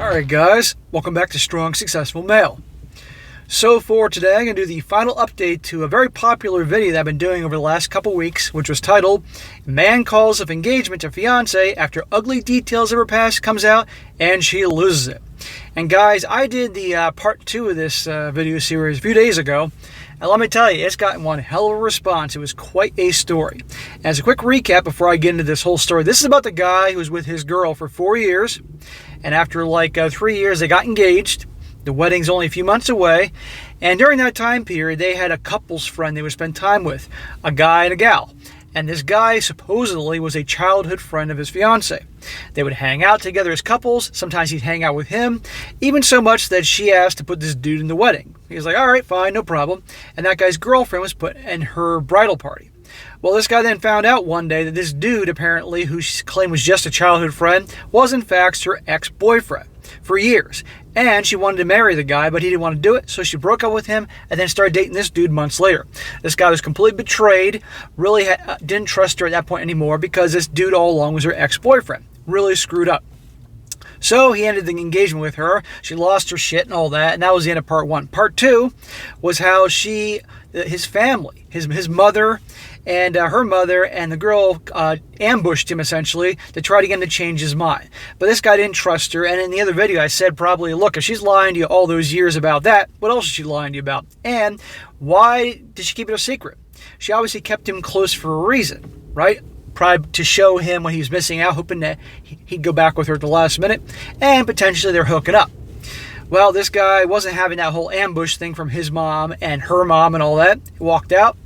Alright guys, welcome back to Strong Successful Male. So for today, I'm going to do the final update to a very popular video that I've been doing over the last couple weeks, which was titled, Man Calls of Engagement to Fiancée After Ugly Details of Her Past Comes Out and She Loses It. And guys, I did the part 2 of this video series a few days ago, and let me tell you, it's gotten one hell of a response. It was quite a story. As a quick recap before I get into this whole story, this is about the guy who was with his girl for 4 years, and after 3 years they got engaged. The wedding's only a few months away, and during that time period they had a couple's friend they would spend time with, a guy and a gal. And this guy supposedly was a childhood friend of his fiancée. They would hang out together as couples. Sometimes he'd hang out with him, even so much that she asked to put this dude in the wedding. He was like, all right, fine, no problem. And that guy's girlfriend was put in her bridal party. Well, this guy then found out one day that this dude, apparently, who she claimed was just a childhood friend, was in fact her ex-boyfriend for years. And she wanted to marry the guy, but he didn't want to do it, so she broke up with him and then started dating this dude months later. This guy was completely betrayed, really didn't trust her at that point anymore because this dude all along was her ex-boyfriend. Really screwed up. So he ended the engagement with her. She lost her shit and all that, and that was the end of part 1. Part 2 was how his family, his mother and her mother and the girl ambushed him essentially to try to get him to change his mind. But this guy didn't trust her, and in the other video I said probably, look, if she's lying to you all those years about that, what else is she lying to you about? And why did she keep it a secret? She obviously kept him close for a reason, right? Probably to show him what he was missing out, hoping that he'd go back with her at the last minute, and potentially they're hooking up. Well, this guy wasn't having that whole ambush thing from his mom and her mom and all that. He walked out.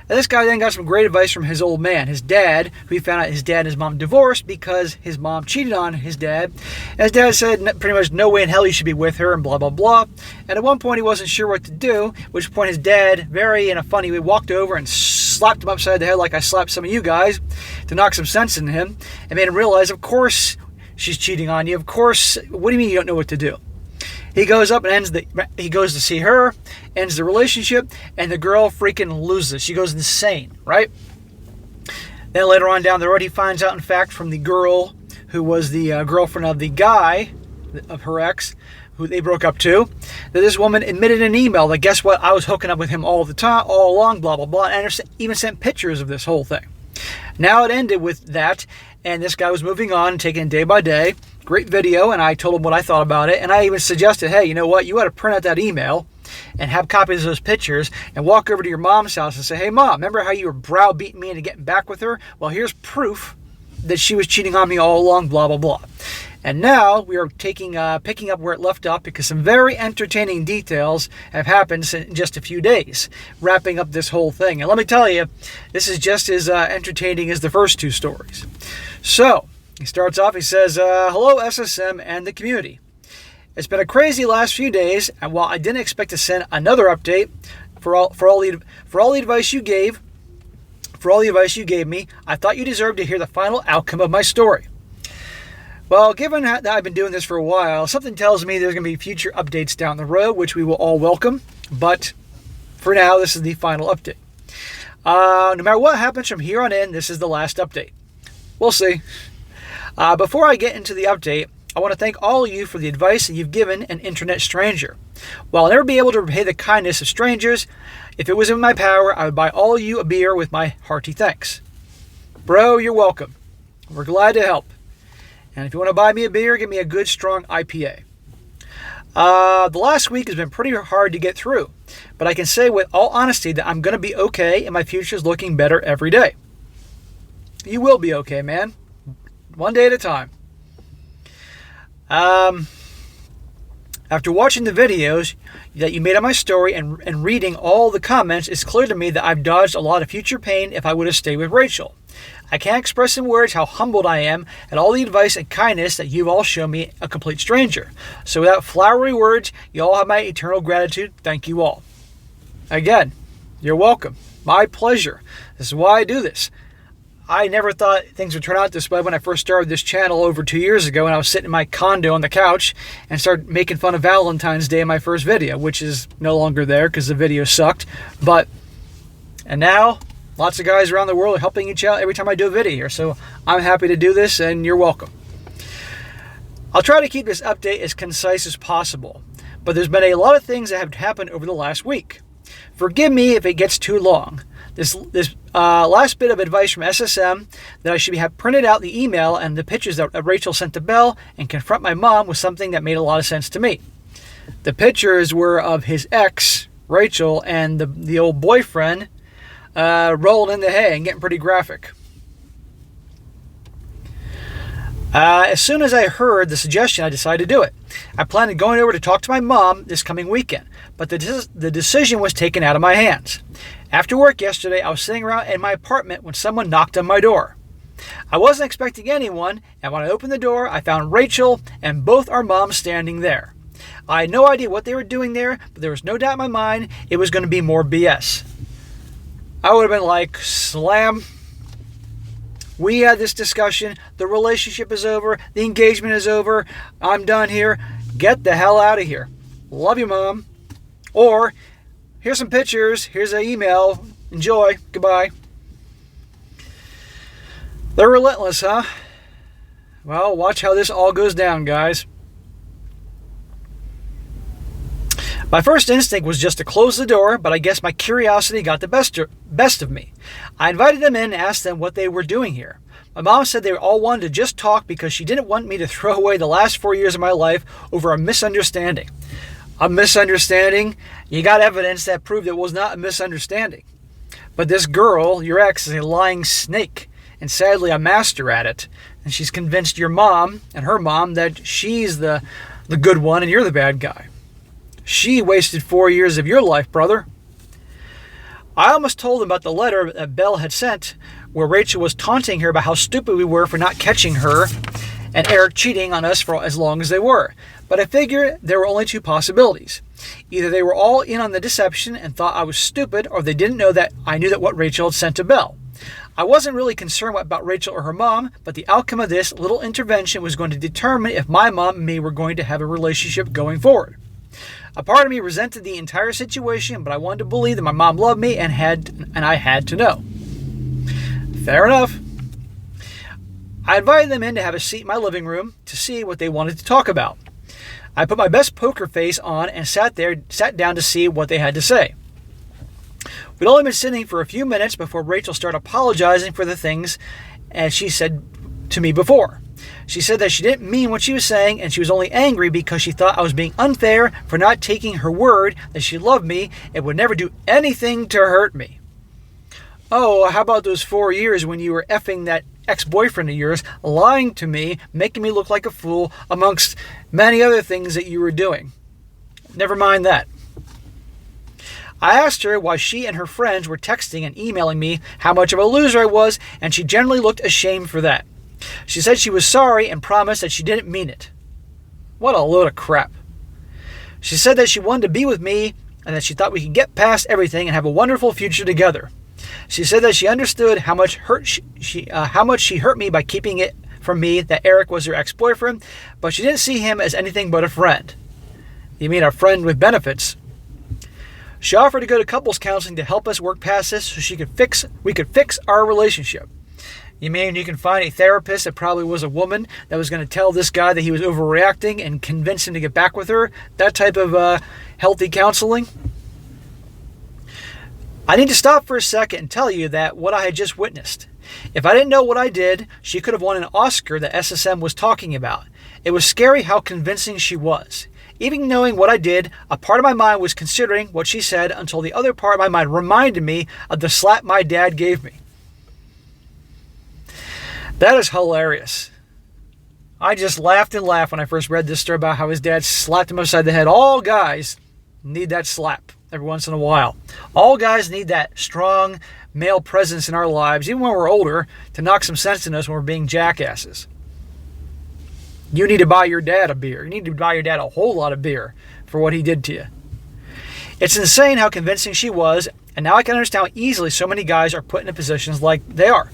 And this guy then got some great advice from his old man, his dad, who he found out his dad and his mom divorced because his mom cheated on his dad. And his dad said pretty much no way in hell you should be with her and blah, blah, blah. And at one point he wasn't sure what to do, at which point his dad, very in a funny way, walked over and slapped him upside the head like I slapped some of you guys to knock some sense into him and made him realize, of course she's cheating on you. Of course, what do you mean you don't know what to do? He goes up and he goes to see her, ends the relationship, and the girl freaking loses. She goes insane, right? Then later on down the road, he finds out, in fact, from the girl who was the girlfriend of the guy, of her ex, who they broke up to, that this woman admitted in an email that, guess what, I was hooking up with him all the time, all along, blah, blah, blah, and even sent pictures of this whole thing. Now it ended with that, and this guy was moving on, taking it day by day. Great video, and I told him what I thought about it, and I even suggested, hey, you know what, you ought to print out that email and have copies of those pictures and walk over to your mom's house and say, hey, Mom, remember how you were browbeating me into getting back with her? Well, here's proof that she was cheating on me all along, blah, blah, blah. And now we are picking up where it left off because some very entertaining details have happened in just a few days, wrapping up this whole thing. And let me tell you, this is just as entertaining as the first 2 stories. So, he starts off, he says, hello SSM and the community. It's been a crazy last few days, and while I didn't expect to send another update for all the advice you gave me, I thought you deserved to hear the final outcome of my story. Well, given that I've been doing this for a while, something tells me there's going to be future updates down the road, which we will all welcome, but for now, this is the final update. No matter what happens from here on in, this is the last update. We'll see. Before I get into the update, I want to thank all of you for the advice that you've given an internet stranger. While I'll never be able to repay the kindness of strangers, if it was in my power, I would buy all of you a beer with my hearty thanks. Bro, you're welcome. We're glad to help. And if you want to buy me a beer, give me a good, strong IPA. The last week has been pretty hard to get through, but I can say with all honesty that I'm going to be okay and my future is looking better every day. You will be okay, man. One day at a time. After watching the videos that you made on my story and reading all the comments, it's clear to me that I've dodged a lot of future pain if I would have stayed with Rachel. I can't express in words how humbled I am at all the advice and kindness that you've all shown me, a complete stranger. So without flowery words, you all have my eternal gratitude. Thank you all. Again, you're welcome. My pleasure. This is why I do this. I never thought things would turn out this way when I first started this channel over 2 years ago, and I was sitting in my condo on the couch and started making fun of Valentine's Day in my first video, which is no longer there because the video sucked. And now, lots of guys around the world are helping each out every time I do a video here, so I'm happy to do this, and you're welcome. I'll try to keep this update as concise as possible, but there's been a lot of things that have happened over the last week. Forgive me if it gets too long. This last bit of advice from SSM that I should have printed out the email and the pictures that Rachel sent to Belle and confront my mom was something that made a lot of sense to me. The pictures were of his ex, Rachel, and the old boyfriend rolling in the hay and getting pretty graphic. As soon as I heard the suggestion, I decided to do it. I planned on going over to talk to my mom this coming weekend, but the decision was taken out of my hands. After work yesterday, I was sitting around in my apartment when someone knocked on my door. I wasn't expecting anyone, and when I opened the door, I found Rachel and both our moms standing there. I had no idea what they were doing there, but there was no doubt in my mind it was going to be more BS. I would have been like, slam. We had this discussion. The relationship is over. The engagement is over. I'm done here. Get the hell out of here. Love you, Mom. Or, here's some pictures. Here's an email. Enjoy. Goodbye. They're relentless, huh? Well, watch how this all goes down, guys. My first instinct was just to close the door, but I guess my curiosity got the best of me. I invited them in and asked them what they were doing here. My mom said they all wanted to just talk because she didn't want me to throw away the last 4 years of my life over a misunderstanding. A misunderstanding? You got evidence that proved it was not a misunderstanding. But this girl, your ex, is a lying snake, and sadly a master at it. And she's convinced your mom and her mom that she's the good one and you're the bad guy. She wasted 4 years of your life, brother. I almost told them about the letter that Belle had sent where Rachel was taunting her about how stupid we were for not catching her and Eric cheating on us for as long as they were. But I figured there were only two possibilities. Either they were all in on the deception and thought I was stupid, or they didn't know that I knew that what Rachel had sent to Belle. I wasn't really concerned about Rachel or her mom, but the outcome of this little intervention was going to determine if my mom and me were going to have a relationship going forward. A part of me resented the entire situation, but I wanted to believe that my mom loved me and I had to know. Fair enough. I invited them in to have a seat in my living room to see what they wanted to talk about. I put my best poker face on and sat down to see what they had to say. We'd only been sitting for a few minutes before Rachel started apologizing for the things as she said to me before. She said that she didn't mean what she was saying and she was only angry because she thought I was being unfair for not taking her word that she loved me and would never do anything to hurt me. Oh, how about those 4 years when you were effing that ex-boyfriend of yours, lying to me, making me look like a fool, amongst many other things that you were doing? Never mind that. I asked her why she and her friends were texting and emailing me how much of a loser I was, and she generally looked ashamed for that. She said she was sorry and promised that she didn't mean it. What a load of crap. She said that she wanted to be with me and that she thought we could get past everything and have a wonderful future together. She said that she understood how much she hurt me by keeping it from me that Eric was her ex-boyfriend, but she didn't see him as anything but a friend. You mean a friend with benefits? She offered to go to couples counseling to help us work past this so we could fix our relationship. You mean you can find a therapist that probably was a woman that was going to tell this guy that he was overreacting and convince him to get back with her? That type of healthy counseling? I need to stop for a second and tell you that what I had just witnessed. If I didn't know what I did, she could have won an Oscar that SSM was talking about. It was scary how convincing she was. Even knowing what I did, a part of my mind was considering what she said until the other part of my mind reminded me of the slap my dad gave me. That is hilarious. I just laughed and laughed when I first read this story about how his dad slapped him upside the head. All guys need that slap every once in a while. All guys need that strong male presence in our lives, even when we're older, to knock some sense in us when we're being jackasses. You need to buy your dad a beer. You need to buy your dad a whole lot of beer for what he did to you. It's insane how convincing she was, and now I can understand how easily so many guys are put in positions like they are.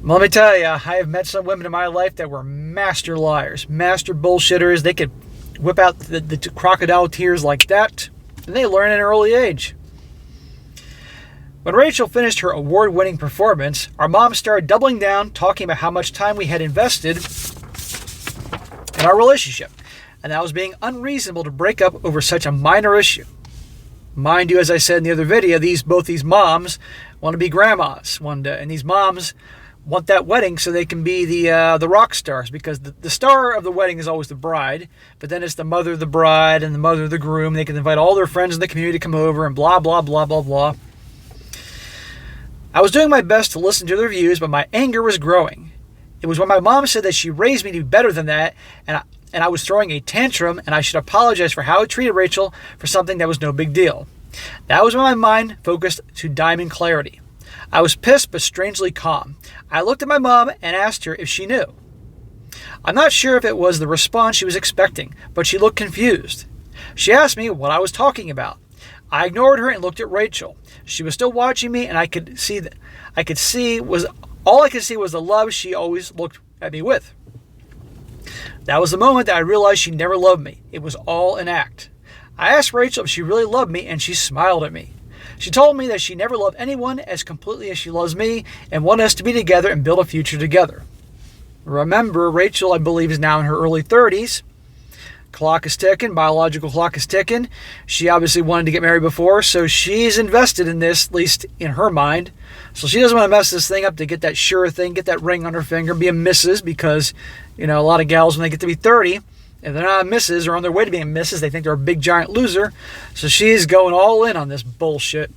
Well, let me tell you, I have met some women in my life that were master liars, master bullshitters. They could whip out the crocodile tears like that, and they learn at an early age. When Rachel finished her award-winning performance, our mom started doubling down, talking about how much time we had invested in our relationship, and I was being unreasonable to break up over such a minor issue. Mind you, as I said in the other video, both these moms want to be grandmas one day, and these moms want that wedding so they can be the rock stars, because the star of the wedding is always the bride, but then it's the mother of the bride and the mother of the groom. They can invite all their friends in the community to come over and blah, blah, blah, blah, blah. I was doing my best to listen to their views, but my anger was growing. It was when my mom said that she raised me to be better than that, and I was throwing a tantrum, and I should apologize for how I treated Rachel for something that was no big deal. That was when my mind focused to diamond clarity. I was pissed but strangely calm. I looked at my mom and asked her if she knew. I'm not sure if it was the response she was expecting, but she looked confused. She asked me what I was talking about. I ignored her and looked at Rachel. She was still watching me, and all I could see was the love she always looked at me with. That was the moment that I realized she never loved me. It was all an act. I asked Rachel if she really loved me, and she smiled at me. She told me that she never loved anyone as completely as she loves me and wanted us to be together and build a future together. Remember, Rachel, I believe, is now in her early 30s. Clock is ticking. Biological clock is ticking. She obviously wanted to get married before, so she's invested in this, at least in her mind. So she doesn't want to mess this thing up to get that sure thing, get that ring on her finger, be a Mrs., because, a lot of gals, when they get to be 30, if they're not a Mrs. or on their way to being a Mrs., they think they're a big giant loser. So she's going all in on this bullshit.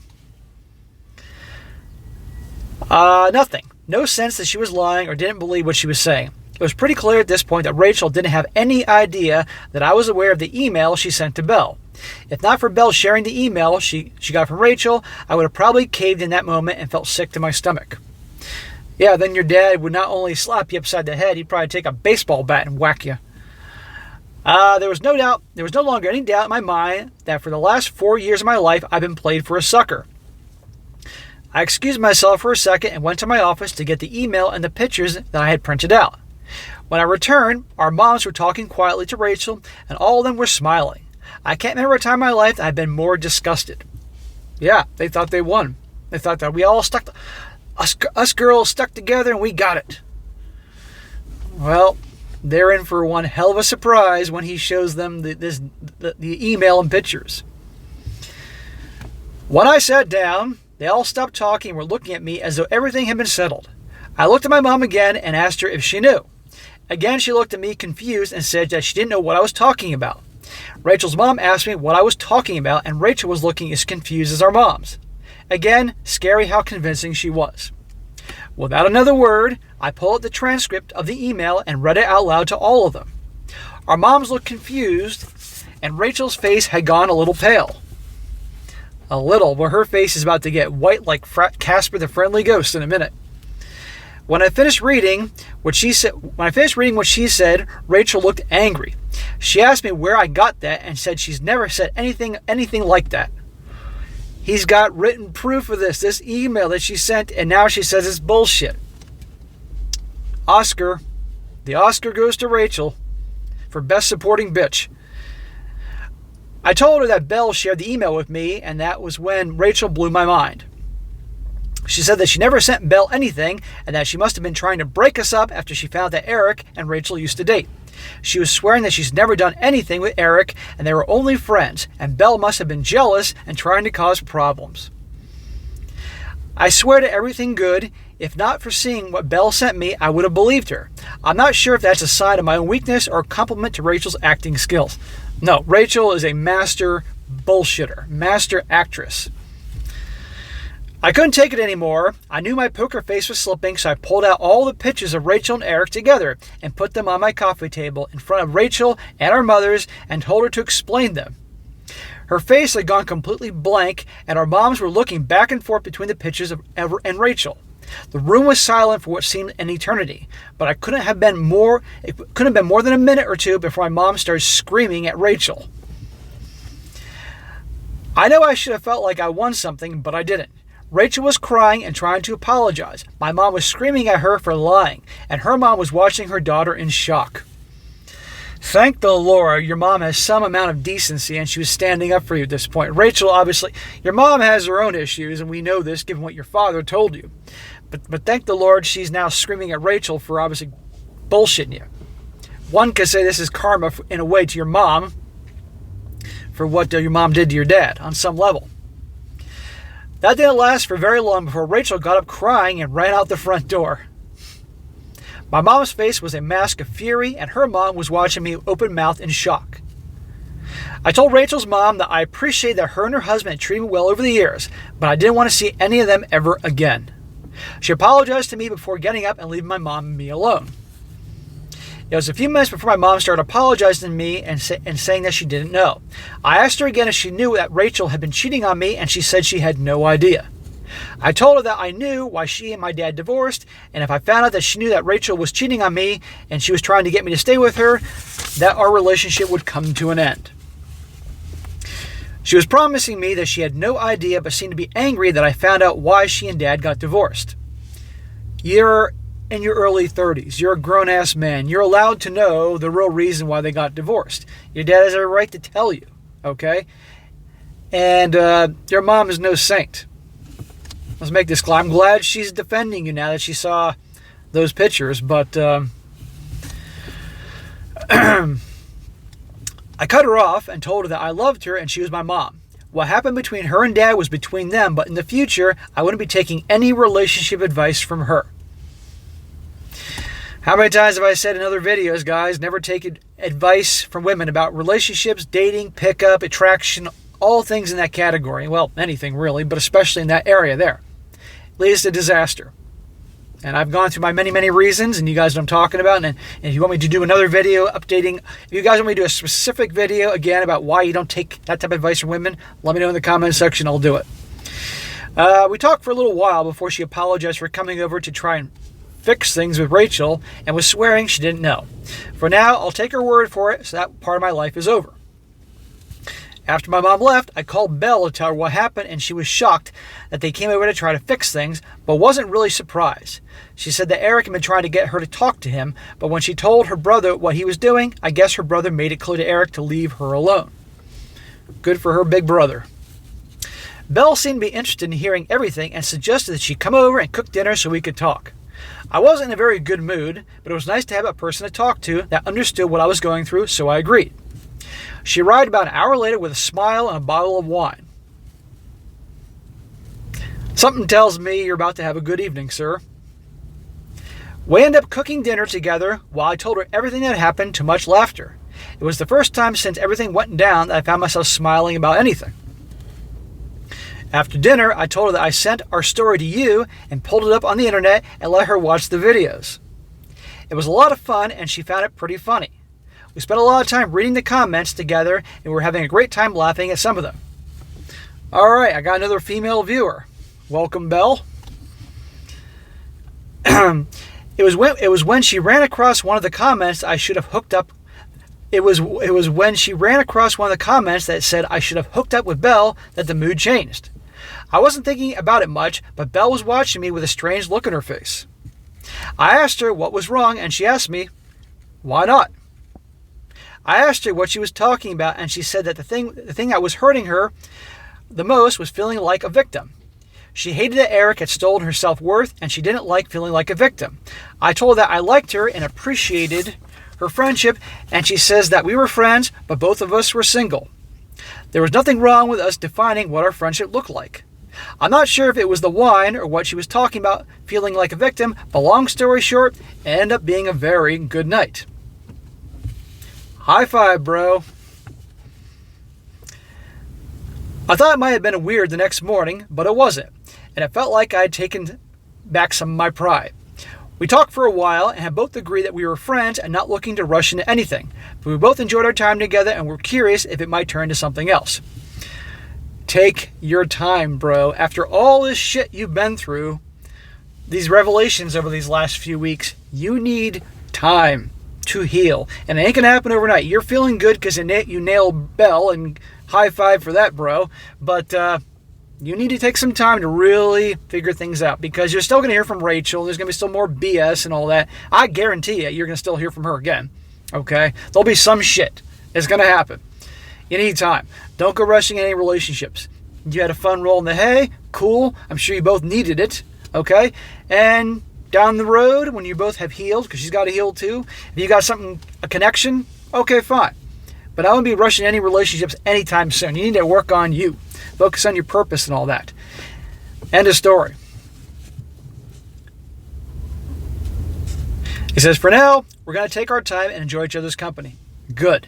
Nothing. No sense that she was lying or didn't believe what she was saying. It was pretty clear at this point that Rachel didn't have any idea that I was aware of the email she sent to Belle. If not for Belle sharing the email she got from Rachel, I would have probably caved in that moment and felt sick to my stomach. Yeah, then your dad would not only slap you upside the head, he'd probably take a baseball bat and whack you. There was no longer any doubt in my mind that for the last 4 years of my life, I've been played for a sucker. I excused myself for a second and went to my office to get the email and the pictures that I had printed out. When I returned, our moms were talking quietly to Rachel, and all of them were smiling. I can't remember a time in my life that I've been more disgusted. Yeah, they thought they won. They thought that we all us girls stuck together and we got it. Well, they're in for one hell of a surprise when he shows them the email and pictures. When I sat down, they all stopped talking and were looking at me as though everything had been settled. I looked at my mom again and asked her if she knew. Again, she looked at me confused and said that she didn't know what I was talking about. Rachel's mom asked me what I was talking about, and Rachel was looking as confused as our moms. Again, scary how convincing she was. Without another word, I pulled out the transcript of the email and read it out loud to all of them. Our moms looked confused, and Rachel's face had gone a little pale. A little, but her face is about to get white like Casper the Friendly Ghost in a minute. When I finished reading what she said, Rachel looked angry. She asked me where I got that and said she's never said anything like that. He's got written proof of this email that she sent, and now she says it's bullshit. Oscar. The Oscar goes to Rachel for Best Supporting Bitch. I told her that Belle shared the email with me, and that was when Rachel blew my mind. She said that she never sent Belle anything, and that she must have been trying to break us up after she found that Eric and Rachel used to date. She was swearing that she's never done anything with Eric, and they were only friends, and Belle must have been jealous and trying to cause problems. I swear to everything good, if not for seeing what Belle sent me, I would have believed her. I'm not sure if that's a sign of my own weakness or a compliment to Rachel's acting skills. No, Rachel is a master bullshitter, master actress. I couldn't take it anymore. I knew my poker face was slipping, so I pulled out all the pictures of Rachel and Eric together and put them on my coffee table in front of Rachel and our mothers and told her to explain them. Her face had gone completely blank, and our moms were looking back and forth between the pictures of Ever and Rachel. The room was silent for what seemed an eternity, but it couldn't have been more than a minute or two before my mom started screaming at Rachel. I know I should have felt like I won something, but I didn't. Rachel was crying and trying to apologize. My mom was screaming at her for lying, and her mom was watching her daughter in shock. Thank the Lord your mom has some amount of decency and she was standing up for you at this point. Rachel, obviously, your mom has her own issues, and we know this given what your father told you. But thank the Lord she's now screaming at Rachel for obviously bullshitting you. One could say this is karma in a way to your mom for what your mom did to your dad on some level. That didn't last for very long before Rachel got up crying and ran out the front door. My mom's face was a mask of fury, and her mom was watching me open-mouthed in shock. I told Rachel's mom that I appreciated that her and her husband had treated me well over the years, but I didn't want to see any of them ever again. She apologized to me before getting up and leaving my mom and me alone. It was a few minutes before my mom started apologizing to me and saying that she didn't know. I asked her again if she knew that Rachel had been cheating on me, and she said she had no idea. I told her that I knew why she and my dad divorced, and if I found out that she knew that Rachel was cheating on me and she was trying to get me to stay with her, that our relationship would come to an end. She was promising me that she had no idea but seemed to be angry that I found out why she and dad got divorced. You're in your early 30s. You're a grown-ass man. You're allowed to know the real reason why they got divorced. Your dad has a right to tell you, okay? And your mom is no saint. Let's make this clear. I'm glad she's defending you now that she saw those pictures, but I cut her off and told her that I loved her and she was my mom. What happened between her and dad was between them, but in the future, I wouldn't be taking any relationship advice from her. How many times have I said in other videos, guys, never take advice from women about relationships, dating, pickup, attraction, all things in that category. Well, anything really, but especially in that area there. It leads to disaster. And I've gone through my many, many reasons, and you guys know what I'm talking about. And if you want me to do another video updating, if you guys want me to do a specific video, again, about why you don't take that type of advice from women, let me know in the comment section. I'll do it. We talked for a little while before she apologized for coming over to try and fix things with Rachel and was swearing she didn't know. For now, I'll take her word for it, so that part of my life is over. After my mom left, I called Belle to tell her what happened, and she was shocked that they came over to try to fix things, but wasn't really surprised. She said that Eric had been trying to get her to talk to him, but when she told her brother what he was doing, I guess her brother made it clear to Eric to leave her alone. Good for her big brother. Belle seemed to be interested in hearing everything and suggested that she come over and cook dinner so we could talk. I wasn't in a very good mood, but it was nice to have a person to talk to that understood what I was going through, so I agreed. She arrived about an hour later with a smile and a bottle of wine. Something tells me you're about to have a good evening, sir. We ended up cooking dinner together while I told her everything that happened, to much laughter. It was the first time since everything went down that I found myself smiling about anything. After dinner, I told her that I sent our story to you and pulled it up on the internet and let her watch the videos. It was a lot of fun, and she found it pretty funny. We spent a lot of time reading the comments together, and we were having a great time laughing at some of them. All right, I got another female viewer. Welcome, Belle. It was when she ran across one of the comments I should have hooked up. It was when she ran across one of the comments that said I should have hooked up with Belle that the mood changed. I wasn't thinking about it much, but Belle was watching me with a strange look on her face. I asked her what was wrong, and she asked me, why not? I asked her what she was talking about, and she said that the thing that was hurting her the most was feeling like a victim. She hated that Eric had stolen her self-worth, and she didn't like feeling like a victim. I told her that I liked her and appreciated her friendship, and she says that we were friends, but both of us were single. There was nothing wrong with us defining what our friendship looked like. I'm not sure if it was the wine or what she was talking about, feeling like a victim, but long story short, it ended up being a very good night. High five, bro. I thought it might have been weird the next morning, but it wasn't, and it felt like I had taken back some of my pride. We talked for a while and had both agreed that we were friends and not looking to rush into anything, but we both enjoyed our time together and were curious if it might turn to something else. Take your time, bro. After all this shit you've been through, these revelations over these last few weeks, you need time to heal. And it ain't going to happen overnight. You're feeling good because you nailed Belle, and high five for that, bro. But you need to take some time to really figure things out, because you're still going to hear from Rachel. There's going to be still more BS and all that. I guarantee you're going to still hear from her again. Okay? There'll be some shit. It's going to happen. You need time. Don't go rushing any relationships. You had a fun roll in the hay. Cool. I'm sure you both needed it. Okay? And Down the road, when you both have healed, because she's got to heal too, if you got something, a connection, okay, fine. But I wouldn't be rushing any relationships anytime soon. You need to work on you. Focus on your purpose and all that. End of story. He says, for now, we're going to take our time and enjoy each other's company. Good.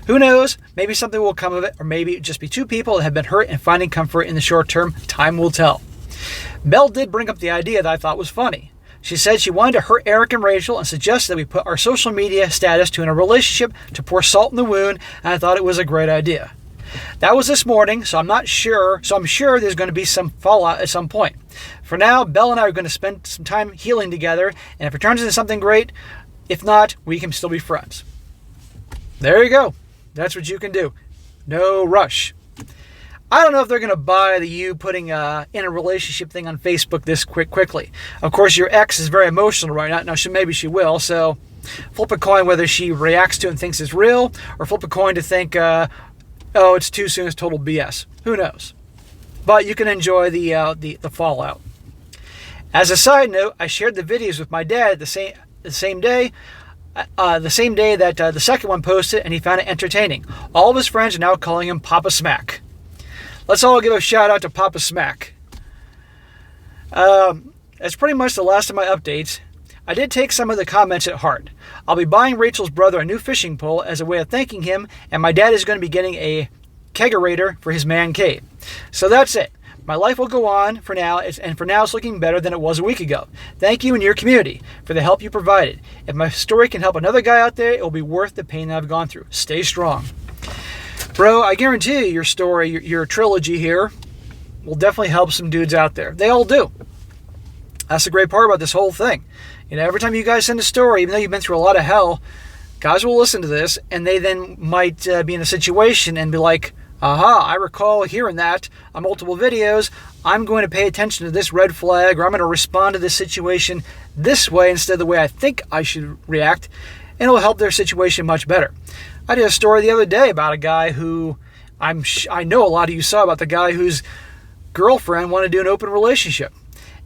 Who knows? Maybe something will come of it, or maybe it just be two people that have been hurt and finding comfort in the short term. Time will tell. Belle did bring up the idea that I thought was funny. She said she wanted to hurt Eric and Rachel and suggested that we put our social media status to in a relationship to pour salt in the wound, and I thought it was a great idea. That was this morning, so I'm sure there's going to be some fallout at some point. For now, Belle and I are going to spend some time healing together, and if it turns into something great, if not, we can still be friends. There you go. That's what you can do. No rush. I don't know if they're going to buy you putting in a relationship thing on Facebook this quickly. Of course, your ex is very emotional right now. Now, maybe she will, so flip a coin whether she reacts to it and thinks it's real, or flip a coin to think, oh, it's too soon, it's total BS. Who knows? But you can enjoy the fallout. As a side note, I shared the videos with my dad the same day that the second one posted, and he found it entertaining. All of his friends are now calling him Papa Smack. Let's all give a shout out to Papa Smack. That's pretty much the last of my updates. I did take some of the comments at heart. I'll be buying Rachel's brother a new fishing pole as a way of thanking him, and my dad is going to be getting a kegerator for his man cave. So that's it. My life will go on for now, and for now it's looking better than it was a week ago. Thank you and your community for the help you provided. If my story can help another guy out there, it will be worth the pain that I've gone through. Stay strong. Bro, I guarantee you your story, your trilogy here, will definitely help some dudes out there. They all do. That's the great part about this whole thing. You know, every time you guys send a story, even though you've been through a lot of hell, guys will listen to this, and they then might be in a situation and be like, aha, I recall hearing that on multiple videos. I'm going to pay attention to this red flag, or I'm going to respond to this situation this way instead of the way I think I should react, and it will help their situation much better. I did a story the other day about a guy who I know a lot of you saw about the guy whose girlfriend wanted to do an open relationship.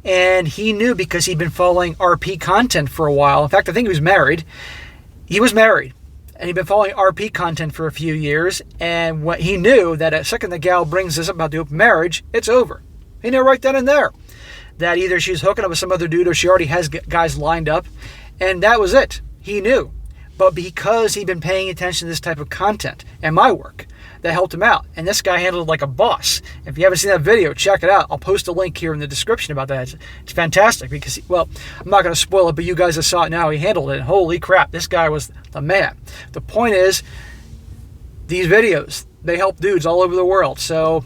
And he knew because he'd been following RP content for a while. In fact, I think he was married. He was married. And he'd been following RP content for a few years. And what he knew that the second the gal brings this up about the open marriage, it's over. He knew right then and there that either she's hooking up with some other dude or she already has guys lined up. And that was it. He knew. But because he'd been paying attention to this type of content and my work, that helped him out. And this guy handled it like a boss. If you haven't seen that video, check it out. I'll post a link here in the description about that. It's fantastic because, well, I'm not going to spoil it, but you guys have saw it now. He handled it. Holy crap, this guy was the man. The point is, these videos, they help dudes all over the world. So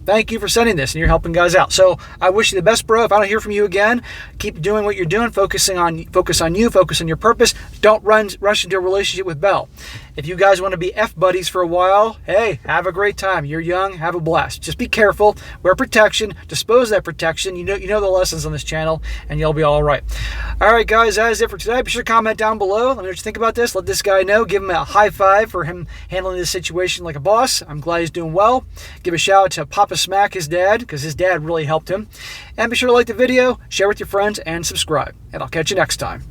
thank you for sending this, and you're helping guys out. So I wish you the best, bro. If I don't hear from you again, keep doing what you're doing. Focus on you. Focus on your purpose. Don't rush into a relationship with Belle. If you guys want to be F buddies for a while, hey, have a great time. You're young, have a blast. Just be careful. Wear protection. Dispose that protection. You know the lessons on this channel, and you'll be all right. All right, guys, that is it for today. Be sure to comment down below. Let me know what you think about this. Let this guy know. Give him a high five for him handling this situation like a boss. I'm glad he's doing well. Give a shout out to Papa Smack, his dad, because his dad really helped him. And be sure to like the video, share with your friends, and subscribe. And I'll catch you next time.